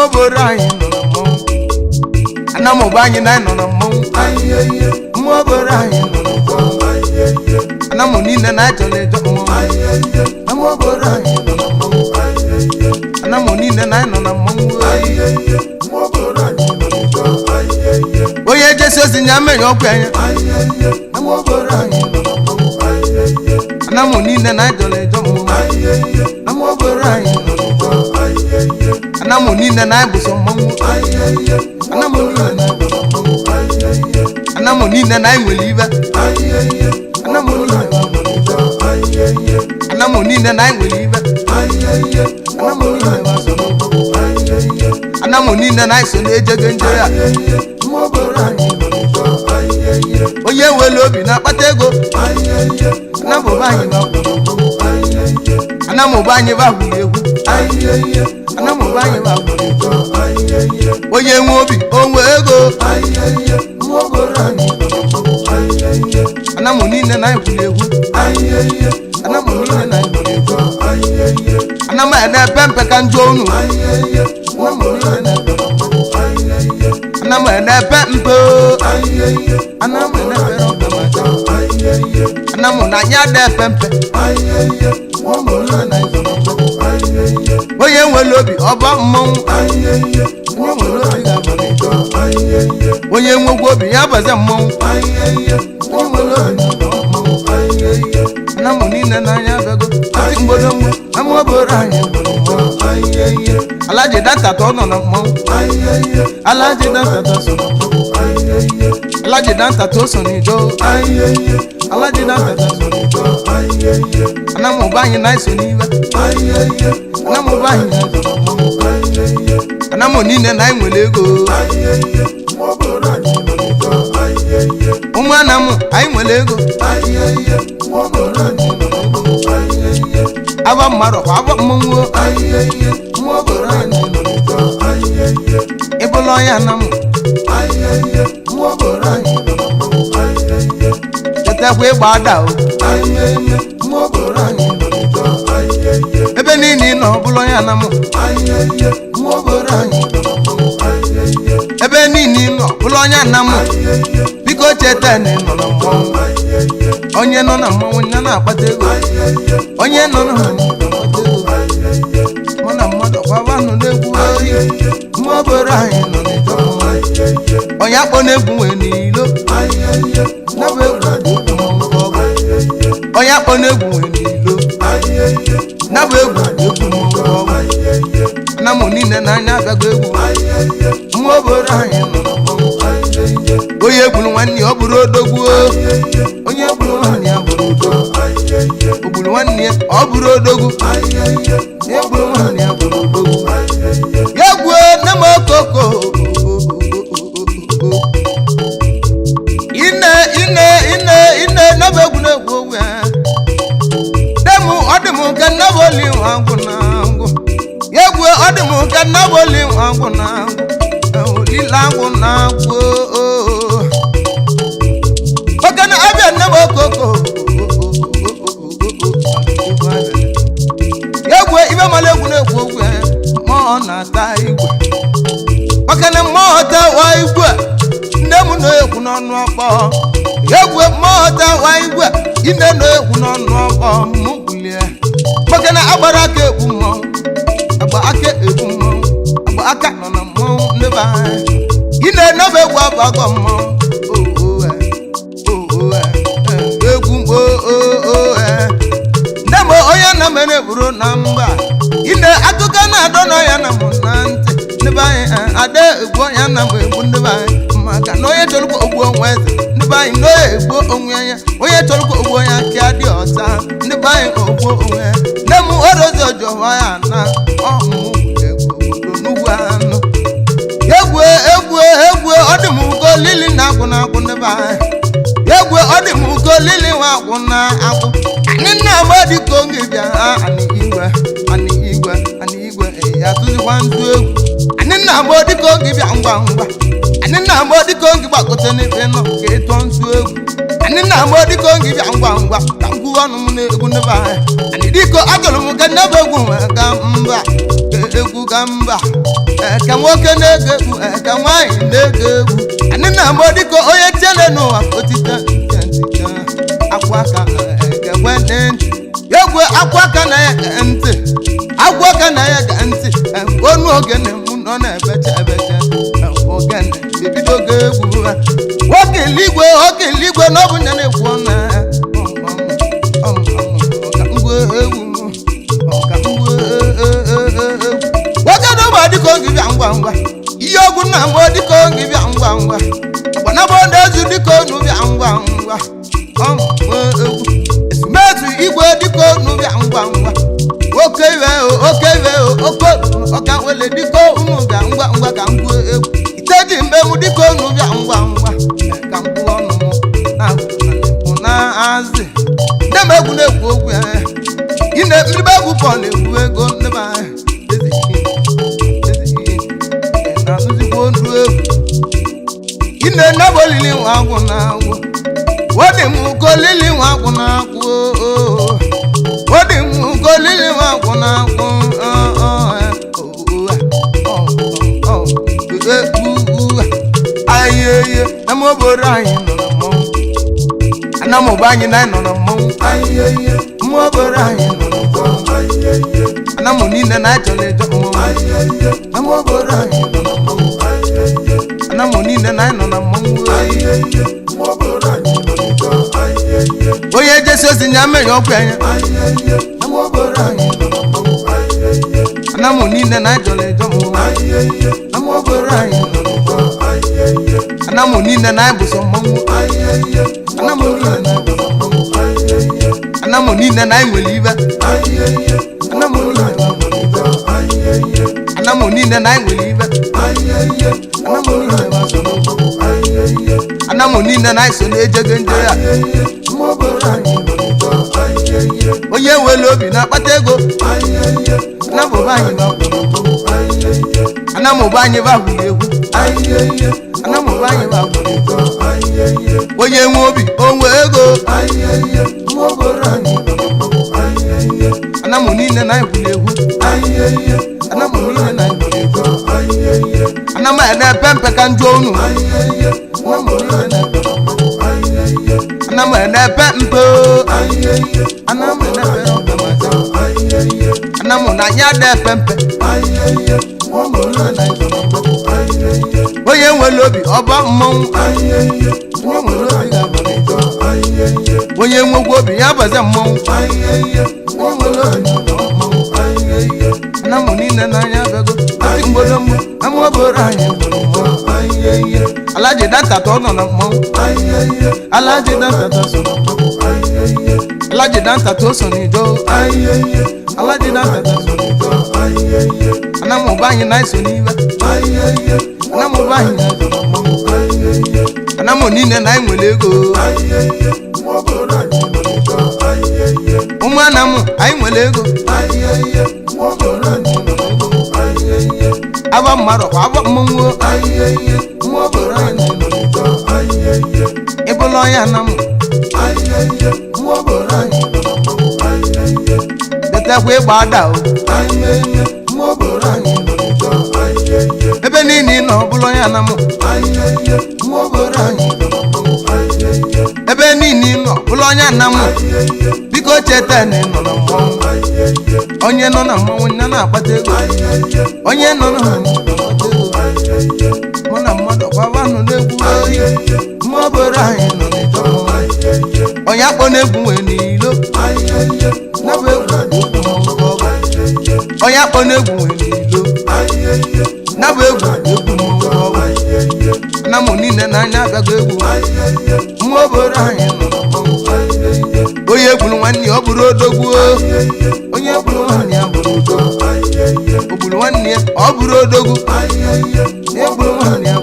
Moborai no mo. Anamo banyi na no mo. Moborai no mo. Anamo ni na jole jo mo. Moborai no mo. Anamo ni na no mo. Moborai no mo. Oye Jesus nyame yo kwanya. Moborai no mo. Anamo ni na jole jo mo. Moborai no mo. Anamo ni na buso mo. Anamo ni na nweliba. Anamo ni na nweliba. Anamo ni na so na ejege njere a. Onye wele obi na akpata ego. Anamo banyi ba. Anamo banyi ba hu egwu. Anamo banyi ba hu egwu. Onye nwe obi onwe ego. Anamo ni na hu egwu. Anamo ni na hu egwu. Anamo na pempe kan jonu. Anamo na pempe. Anamo na pempe. Anamo na nya de pempe. Oye nwele obi ọba mmọnwụ. Onye nwe obi ya baze mmọnwụ. Anamo niile n'anya bego. Ati mgbodo mgbo. Amoboro anyị. Alaji data to nọ na mmọnwụ. Alaji data to so. Alaji data to so n'ijo. Alaji data to so n'ijo. Anamo banyi na iso n'iwe. Anamo banyi na iso. Anamo niile na nwele ego. Ụmụ anamụ anyị nwele ego. Aba mmadụ aba mmụọ. Ịbụla onye anamụ. Chetakwa ịgba ada o. Ebe niile nọ ọbụla onye anamụ. Ebe niile nọ ọbụla onye anamụ. Biko cheta na nọ na mmọnwụ. Onye nọ na mmọnwụ ya na-akpata ego. Onye nọ na mmọnwụ na-akpata ego. Mụ na mmadụ kwaba nọ n'egwu oyi. Mmụọboro anyị nọ n'ịjọ mmọnwụ. Onye akpọ n'egwu nwee n'ilo. Nabụ egwu adị egwu mmọnwụ ọbụ. Onye akpọ n'egwu nwee n'ilo. Nabụ egwu adị egwu mmọnwụ ọbụ. Anamo niile n'anya abịago egwu. Mmụọboro anyị nọ na mmọnwụ. Onye egburu nwanne ọ bụrụ odogwu. Onye egburu nwanne ya bụrụ odogwu. O gburu nwanne ya ọ bụrụ odogwu. Egburu nwanne ya bụrụ odogwu. Ya gwuo nne m okoko. Ine naba egwu na-egwu ogwu ya. Demu ọ dị m nke nnaboli nwa ngwụ na ngwụ. Ya gwuo ọ dị m nke nnaboli nwa ngwụ na ngwụ. Lila ngwụ na ngwụ. Oke na abịa nne m okoko. Ya gwuo ibe mala egwu na-egwu ogwu ya. Mmụọ na-ata igwe. Oke na mmụọ tawa igwe. Nne m na-egwu n'ọnụ ọkpọ. Egwu mmụọ tawa igwe. Ine na-egwu n'ọnụ ọkpọ. Mụ bulie. Oke na agbara aka egwu mmọnwụ. Agba aka egwu mmọnwụ. Agba aka nọ na mmọnwụ n'ebe anyị. Ine nọba egwu abago mmọnwụ. Egwu nne m onye na mere buru na mba. Ine akụkọ na-adọ na ya na mụ na ntị. N'ebe anyị ada egwu ya na mụ egwu n'ebe anyị. Maka na onye chọrọ ogbu onwe eze. N'ebe anyị na onye egbu onwe ya. Onye chọrọ ogbu onye aka dị ọcha. N'ebe anyị ogbu onwe ya. Nne m orozi ọjọọ ya na ọmụ egwu n'ugwu anụ. Egwu ọ dị m ugo lili na akwụ na akwụ n'ebe anyị. Egwu ọ dị m ugo lili nwa akwụ na akwụ. Anyị nna-agba dịka oge bịa ha anị igwe ya tụzikwa ntụ egwu. Anyị nna-agba dịka oge bịa ngwa ngwa. Anyị nna-agba dịka oge gbagote n'ife nọ ka ịtụọ ntụ egwu. Anyị nna-agba dịka oge bịa ngwa ngwa ka ngwu ọnụ m na-egwu n'ebe anyị. Anyị dịka agụrụ m ka nnebe egwu nwee ga mba. Egwu ga mba. ka nwoke na-ege egwu ka nwaanyị na-ege egwu anyị na-amụ dịka onye tiele n'ụwa otite ntị akwa aka egwe ntị egwe akwa aka na ya ntị agwa aka na ya ga ntị onu ogene mụ nọ na-ebecha ebecha ogene ebido ga egwu ha nwoke eluigwe na ọ bụ nya na-ekwu ọnụ dịka oge bịa ngwa ngwa ihe ọgwụ nna m dịka oge bịa ngwa ngwa agbanabọ na-ezu dịka onu bịa ngwa ngwa egwu ezumezu igwe dịka onu bịa ngwa ngwa oke iwe oke ọka nwele dịka unu bịa ngwa ngwa ka m gbuo egwu iteji mgbe m dịka onu bịa ngwa ngwa ka m gbuo ọnụ m na-azị ndị m egwu na-ekwu okwu ya ị na-ekpiribe egwu pọ na-ekwu ego ndị be anyị ine nabolili nwa agwụ na-agwụ wodi m golili nwa agwụ na-agwụ wodi m golili nwa agwụ na-agwụ ayeye na m obodo anyị nọ na mmọnwụ ana m ogbe anyị na nọ na mmọnwụ ayeye m obodo anyị nọ na mmọnwụ ana m niile na achọrọ ịjọ mmọnwụ na m obodo anyị nọ na mmọnwụ ana m niile na nọ na mmọnwụ onye jesi ozi nya mmenya ọkụ anya ana m niile na achọrọ ịjọ mmọnwụ ana m niile na ịbụsọ mmọnwụ ana m niile na ịnwere ibe ana m niile na ịnwere ibe ana m niile na iso na-ejege nje ya onye nwere obi na-akpata ego ana m ụba anyị babụrụ egwu ana m ụba anyị babụrụ egwu onye nwe obi onwe ego ana m niile na ibụrụ egwu ana m niile na ibụrụ egwu ana m na-epe mpe ka njọ unu ana m na-epe mpe ana m na-epe ana m na anya na-epe mpe onye nwere obi ọba mmọnwụ onye nwegwu obi ya baze mmọnwụ ana m niile n'anya bego ati mgbodomgbo ama obodo anyị alaji dantata ọ nọ na mmọnwụ alaji dantata so na mmọnwụ alaji dantata o so n'ido alaji dantata so n'ido ana m ụba anyị na-eso n'ibe ana m ụba anyị na-eso na mmọnwụ ana m niile na anyị nwere ego ụmụ ana m anyị nwere ego aba mmadụ kwa aba mmọnwụ ịbụla ọnya na m detekwa ịgba ada o ebe niile nọ ọbụla ọnya na m ebe niile nọ ọbụla ọnya na m biko cheta na ị nọ na mmọnwụ onye nọ na mmọnwụ ya na-akpata ego onye nọ na mmọnwụ mụ na mmadụ gbaba nọ n'egwu mma obodo anyị nọ n'ịjọ onye akpọ na-egwu nwee n'ilo onye akpọ na-egwu nwee n'ilo nabụ egwu egwu mmọnwụ na mụ niile n'anya abịago egwu mma obodo anyị nọ na mmọnwụ onye gburu nwanne ya ọ bụrụ odogwu onye gburu nwanne ya bụrụ odogwu o gburu nwanne ya ọ bụrụ odogwu onye gburu nwanne ya